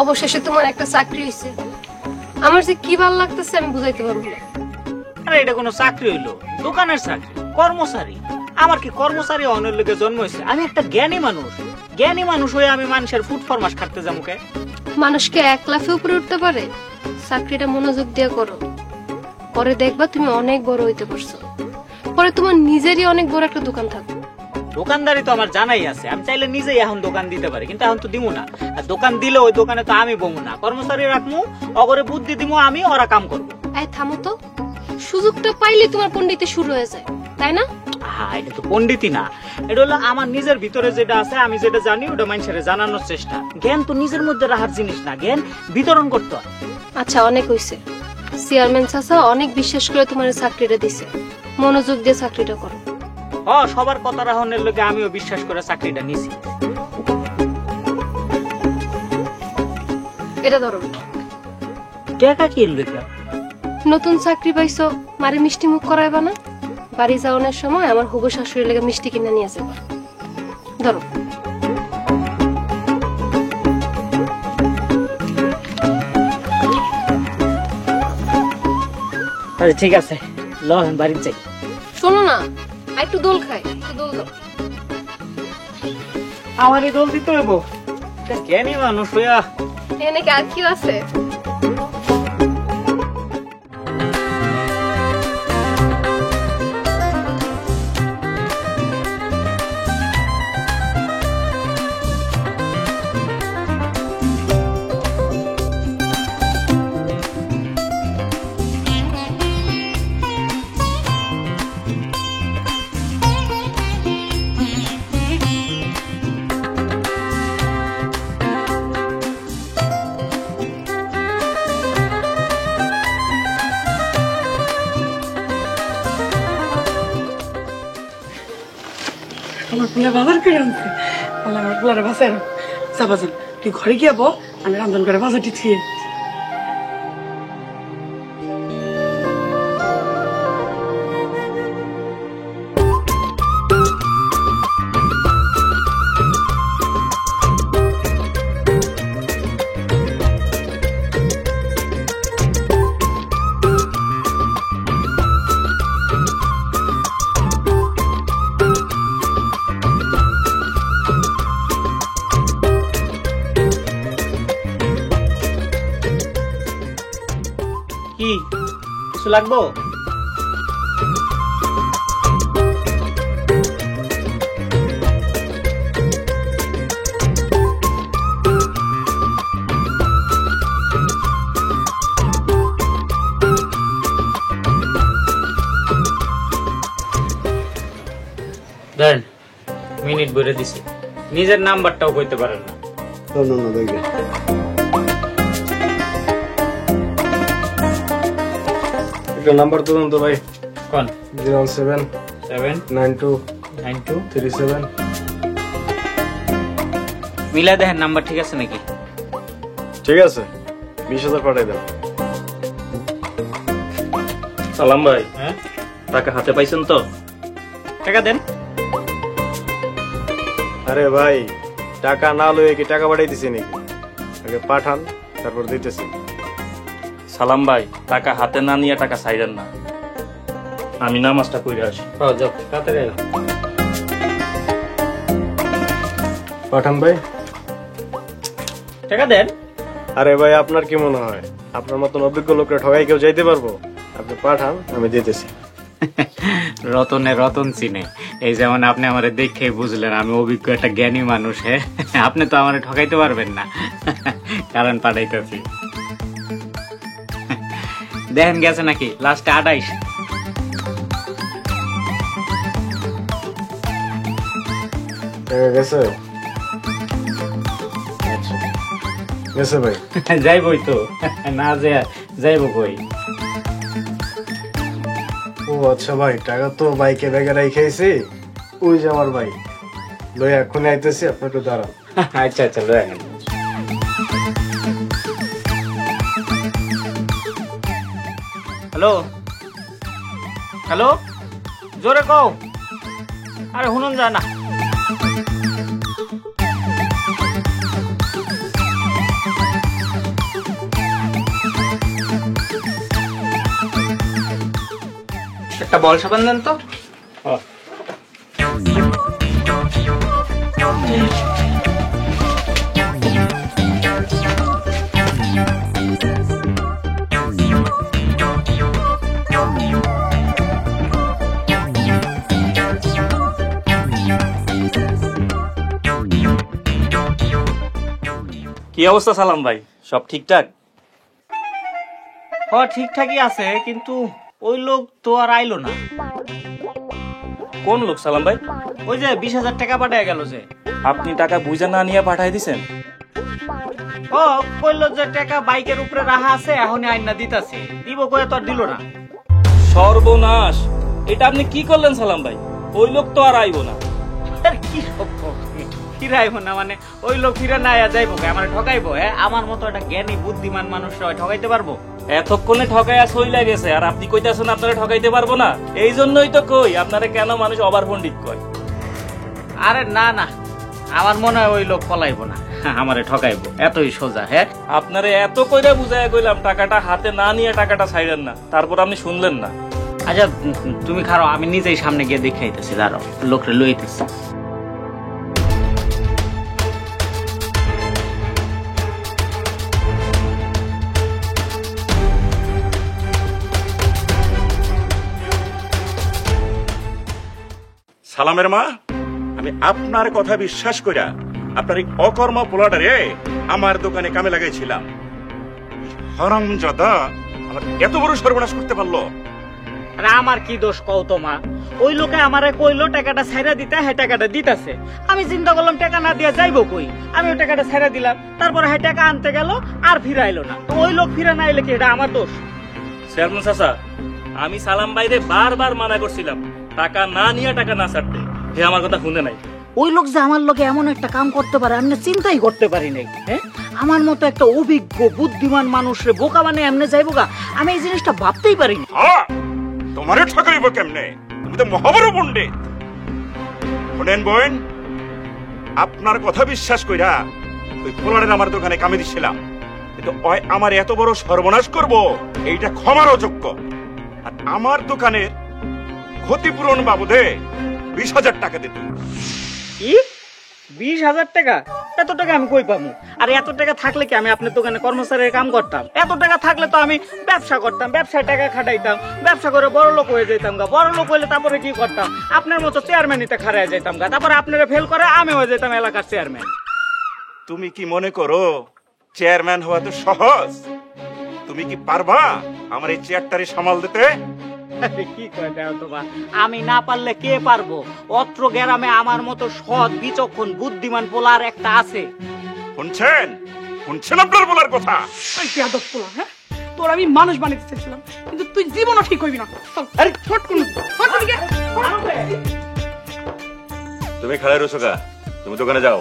অবশেষে তোমার একটা চাকরি হইছে। আমার যে কি ভালো লাগতেছে আমি বুঝাইতে পারবো না। আরে এটা কোনো চাকরি হইলো? দোকানের চাকরি, কর্মচারী। আমার কি কর্মচারী অন্যের লোকে জন্ম হয়েছে? আমি একটা জ্ঞানী মানুষ। জ্ঞানী মানুষ হয়ে আমি মানুষের ফুড ফরমাস খাটতে যাবো কে? মানুষকে এক লাফে উপরে উঠতে পারে? চাকরিটা মনোযোগ দিয়ে করো, পরে দেখবা তুমি অনেক বড় হইতে পারছো। পরে তোমার নিজেরই অনেক বড় একটা দোকান থাকবে। দোকানদারি তো আমার জানাই আছে, আমি চাইলে নিজেই এখন দোকান দিতে পারি, কিন্তু এখন তো দিমু না। আর দোকান দিলে ওই দোকানে তো আমি বমু না, কর্মচারী রাখবো, অগরে বুদ্ধি দিমু আমি, ওরা কাম করবো। এই থামো তো, সুযোগটা পাইলে তোমার পণ্ডিতে শুরু হয়ে যায়, তাই না? হ্যাঁ, এটা তো পণ্ডিতই না, এটা হলো আমার নিজের ভিতরে যেটা আছে, আমি যেটা জানি ওটা মানুষের জানানোর চেষ্টা। জ্ঞান তো নিজের মধ্যে রাখার জিনিস না, জ্ঞান বিতরণ করতে হয়। আচ্ছা, অনেক হইছে। চেয়ারম্যান চাচা অনেক বিশ্বাস করে তোমার চাকরিটা দিছে, মনোযোগ দিয়ে চাকরিটা করো। সবার কথা রাখনের লোকে আমিও বিশ্বাস করে চাকরিটা নিছি। এটা ধরো। টাকা কি লেখা? নতুন চাকরি পাইছো, মারে মিষ্টি মুখ করাইবা না? বাড়ি যাওয়ানোর সময় আমার হবু শাশুড়ির লেগে মিষ্টি কিনে নিয়ে যাবা। ধরো। আরে ঠিক আছে, ল বাড়ি যাই। শোনো না, একটু দোল খাই, একটু দোল দাও। আমারই দোল দিতে হইব? জ্ঞানী মানুষ হইয়া এনে কি আর কি আছে? আমার পুলা বাজার করে আনছে, আমার পুলার বাসায় চাপাচান। তুই ঘরে গিয়ে বল, আমি রান্ধন করে বাজারটি থিয়ে। কি কিছু লাগবো? দেন, মিনিট বলে দিছি, নিজের নাম্বারটাও কইতে পারেন না। নাম্বার তো তো ভাই, কোন? 077929237। মিলা দেখেন নাম্বার ঠিক আছে নাকি? ঠিক আছে, 20,000 পাঠাই দেন। সালাম ভাই, হ্যাঁ টাকা হাতে পাইছেন তো? টাকা দেন। আরে ভাই, টাকা না লয়ে কি টাকা পাঠাই দিছি নাকি? আগে পাঠান, তারপর দিতেছি। সালাম ভাই, টাকা হাতে না নিয়ে টাকা চাইলেন না, আমি নামাজটা কইরা আসি। যাও তাড়াতাড়ি এলো। পাঠান ভাই। টাকা দেন। আরে ভাই, আপনার কি মনে হয় আপনার মতন অভিজ্ঞ লোকরা ঠগাই কেউ যাইতে পারবো? আপনি পাঠান, আমি দিতেছি। রতনে রতন চিনে, এই যেমন আপনি আমারে দেখে বুঝলেন আমি অভিজ্ঞ একটা জ্ঞানী মানুষ। হ্যাঁ, আপনি তো আমারে ঠকাইতে পারবেন না, কারণ পাঠাইতেছি। দেখেন গেছে নাকি লাস্টে 28। গেছে গেছে ভাই। যাইবই তো, না যাইব কই? ও আচ্ছা ভাই, টাকা তো বাইকে ব্যাগে রাইখাইছি, ওই যে আমার ভাই লইয়া এখনই আইতেছি, আপনি একটু দাঁড়ান। আচ্ছা আচ্ছা, লয়ে গেল। হ্যালো হ্যালো, জোরে কও। আরে শুনুন যায় না। বল সাবান দেন তো। কি অবস্থা সালাম ভাই, সব ঠিকঠাক? ঠিকঠাকই আছে, কিন্তু ওই লোক তো আর আইলো না। কোন লোক সালাম ভাই? ওই যে 20,000 টাকা পাঠায় গেল যে। আপনি টাকা বুঝে না নিয়ে পাঠাই দিছেন? ও কইলো যে টাকা বাইকের উপরে রাখা আছে, এখনই আইনা দিতাছে, দিব কয়ে তো আর দিল না। সর্বনাশ, এটা আপনি কি করলেন সালাম ভাই? ওই লোক তো আর আইবো না। আরে কি ফিরাইবো না মানে? ওই লোক ফিরে না যাইবো, আমার ঠকাইবো? হ্যাঁ, আমার মতো একটা জ্ঞানী বুদ্ধিমান মানুষ ঠকাইতে পারবো? এতক্ষণে ঠকাইয়া সইলা গেছে, আর আপনি কইতাছেন আপনারা ঠকাইতে পারবো না? এই জন্যই তো কই আপনারা কেন মানুষ অবার পণ্ডিত কয়। আরে না না, আমার মনে হয় ওই লোক পলাইবো না, আমারে ঠকাইবো, এতই সোজা। হ্যাঁ, আপনারে এত কইরা বুঝাইয়া কইলাম টাকাটা হাতে না নিয়ে টাকাটা ছাইরেন না, তারপর আপনি শুনলেন না। আচ্ছা তুমি খারো, আমি নিজেই সামনে গিয়ে দেখে আইতেছি, দাঁড়াও, লোকরে লইতেছি। সালামের মা, আমি আপনার কথা বিশ্বাস কইরা আপনার এই অকর্ম পোলাটারে আমার দোকানে কামে লাগাইছিলাম। হারামজাদা আমার এত বড় সর্বনাশ করতে পারলো? আরে আমার কি দোষ কও তো মা? ওই লোকে আমারে কইলো টাকাটা ছাইরা দিতে, হ্যাঁ টাকাটা দিতাছে। আমি চিন্তা করলাম টাকা না দিয়া যাইবো কই, আমি ওই টাকাটা ছাইরা দিলাম। তারপর হ্যাঁ টাকা আনতে গেল, আর ফিরাইলো না। তো ওই লোক ফিরে না এলে কি এটা আমার দোষ? চেয়ারম্যান চাচা, আমি সালাম ভাইরে বারবার মানা করছিলাম টাকা না নিয়ে টাকা না ছাড়তে, হে আমার কথা শুনে নাই। ওই লোক যে আমার লোকে এমন একটা কাম করতে পারে আমি চিন্তাই করতে পারি নাই। হ্যাঁ, আমার মতো একটা অভিজ্ঞ বুদ্ধিমান মানুষরে বোকা বানিয়ে এমনি যাইবো গা, আমি এই জিনিসটা ভাবতেই পারিনি। তোমারও ঠকাইব কেমনে? তুমি তো মহাবড় পণ্ডিত। শোনেন বোন, আপনার কথা বিশ্বাস কইরা ওই পোলারের আমার দোকানে কামে দিছিলাম, কিন্তু ওই আমার এত বড় সর্বনাশ করব এইটা ক্ষমার অযোগ্য। আর আমার দোকানের ক্ষতিপূরণ বাবদে 20,000 টাকা দিতে। কি 20,000 টাকা? এত টাকা আমি কই পাবো? আর এত টাকা থাকলে কি আমি আপনার দোকানে কর্মচারীর কাম করতাম? এত টাকা থাকলে তো আমি ব্যবসা করতাম, ব্যবসায় টাকা খাটাইতাম, ব্যবসা করে বড় লোক হয়ে যেতাম গা। বড় লোক হইলে তারপরে কি করতাম? আপনার মতো চেয়ারম্যানিতে খারায় যেতাম গা, তারপরে আপনারা ফেল করে আমি হয়ে যেতাম এলাকার চেয়ারম্যান। তুমি কি মনে করো চেয়ারম্যান হওয়া তো সহজ? তুমি কি পারবা আমার এই চেয়ারটারে সামাল দিতে? কি কয় দেও তো বা, আমি না পারলে কে পারবো? অত্র গ্রামে আমার মতো সৎ বিচক্ষণ বুদ্ধিমান পোলার একটা আছে। শুনছেন? শুনছেন আপনার বলার কথা? এই বেয়াদব পোলা, হ্যাঁ, তোর আমি মানুষ বানাইতে চাইছিলাম, কিন্তু তুই জীবনও ঠিক হইবি না। চল, আরে ছোট কোন তুমি খেলায় রসোকা, তুমি দোকানে যাও।